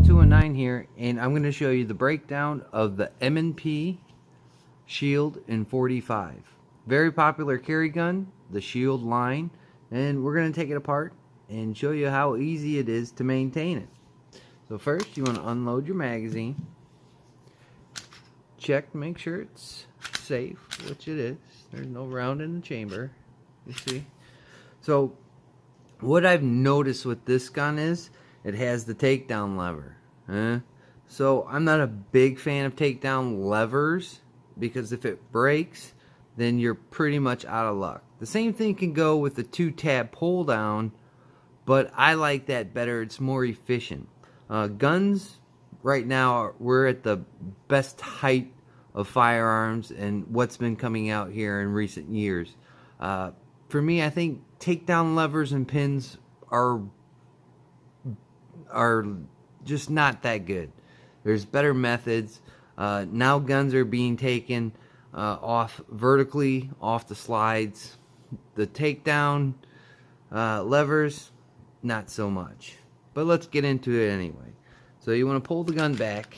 Outlaw219 here, and I'm going to show you the breakdown of the M&P Shield in 45. Very popular carry gun, the Shield line, and we're going to take it apart and show you how easy it is to maintain it. So first, you want to unload your magazine. Check to make sure it's safe, which it is. There's no round in the chamber, you see. So what I've noticed with this gun is it has the takedown lever. So I'm not a big fan of takedown levers, because if it breaks, then you're pretty much out of luck. The same thing can go with the 2-tab pull down, but I like that better. It's more efficient. Guns right now, we're at the best height of firearms and what's been coming out here in recent years. For me, I think takedown levers and pins are just not that good. There's better methods. Now guns are being taken off vertically, off the slides. The takedown levers, not so much. But let's get into it anyway. So you want to pull the gun back,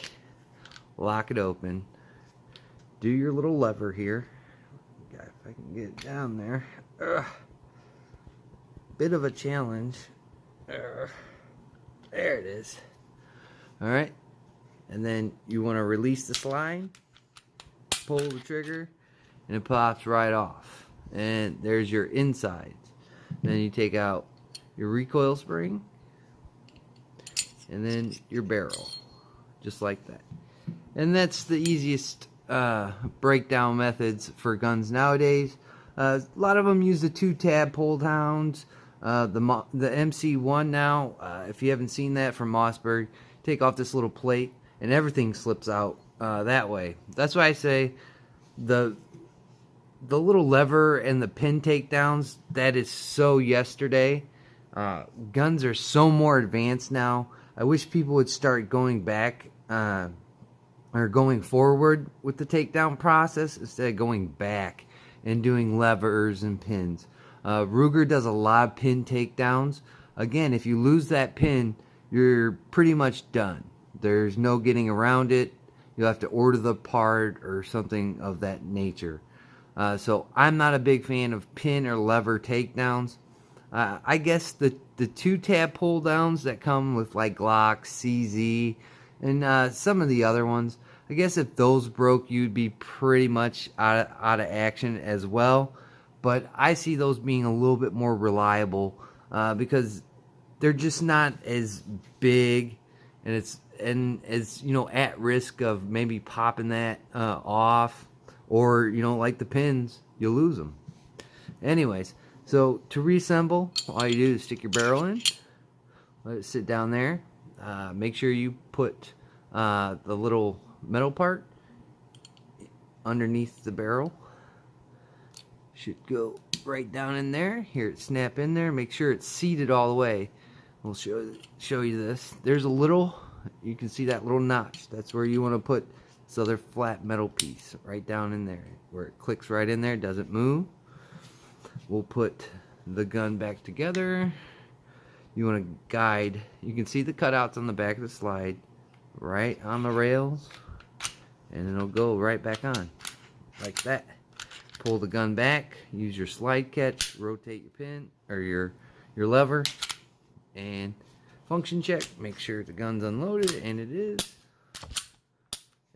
lock it open, do your little lever here. God, if I can get it down there. Bit of a challenge. There it is. Alright, and then you want to release the slide, pull the trigger, and it pops right off. And there's your insides. Then you take out your recoil spring, and then your barrel, just like that. And that's the easiest breakdown methods for guns nowadays. A lot of them use the 2-tab pull downs. The MC1 now, if you haven't seen that from Mossberg, take off this little plate and everything slips out that way. That's why I say the little lever and the pin takedowns, that is so yesterday. Guns are so more advanced now. I wish people would start going back or going forward with the takedown process instead of going back and doing levers and pins. Ruger does a lot of pin takedowns. Again, if you lose that pin, you're pretty much done. There's no getting around it. You'll have to order the part or something of that nature. So I'm not a big fan of pin or lever takedowns. I guess the 2-tab pull downs that come with like Glock, CZ, and some of the other ones, I guess if those broke, you'd be pretty much out of action as well. But I see those being a little bit more reliable because they're just not as big, and it's you know, at risk of maybe popping that off, or you know, like the pins, you lose them. Anyways, so to reassemble, all you do is stick your barrel in, let it sit down there. Make sure you put the little metal part underneath the barrel. Should go right down in there. Hear it snap in there. Make sure it's seated all the way. We'll show you this. There's a little, you can see that little notch. That's where you want to put this other flat metal piece, right down in there, where it clicks right in there, doesn't move. We'll put the gun back together. You want to guide, you can see the cutouts on the back of the slide, right on the rails, and it'll go right back on, like that. Pull the gun back, use your slide catch, rotate your pin, or your lever, and function check. Make sure the gun's unloaded, and it is.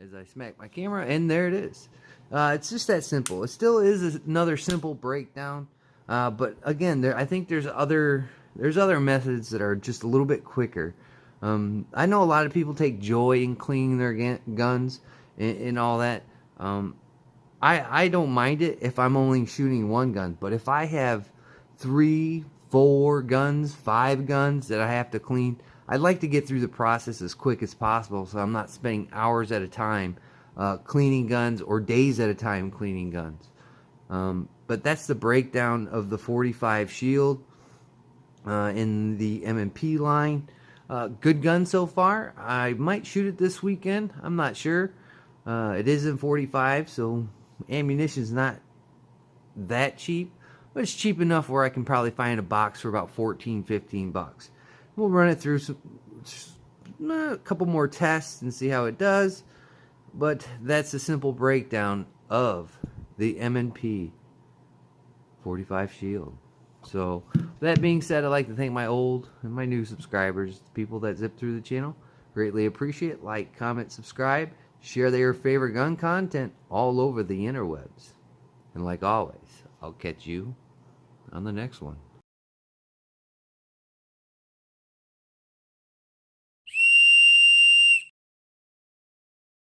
As I smack my camera, and there it is. It's just that simple. It still is another simple breakdown, but again, I think there's other methods that are just a little bit quicker. I know a lot of people take joy in cleaning their guns and all that. I don't mind it if I'm only shooting one gun, but if I have 3, 4 guns, 5 guns that I have to clean, I'd like to get through the process as quick as possible, so I'm not spending hours at a time cleaning guns, or days at a time cleaning guns. But that's the breakdown of the 45 Shield in the M&P line. Good gun so far. I might shoot it this weekend. I'm not sure. It is in 45, so ammunition's not that cheap, but it's cheap enough where I can probably find a box for about 14, 15 bucks. We'll run it through a couple more tests and see how it does. But that's a simple breakdown of the M&P 45 Shield. So, that being said, I'd like to thank my old and my new subscribers, the people that zip through the channel. Greatly appreciate it. Like, comment, subscribe, share their favorite gun content all over the interwebs. And like always, I'll catch you on the next one.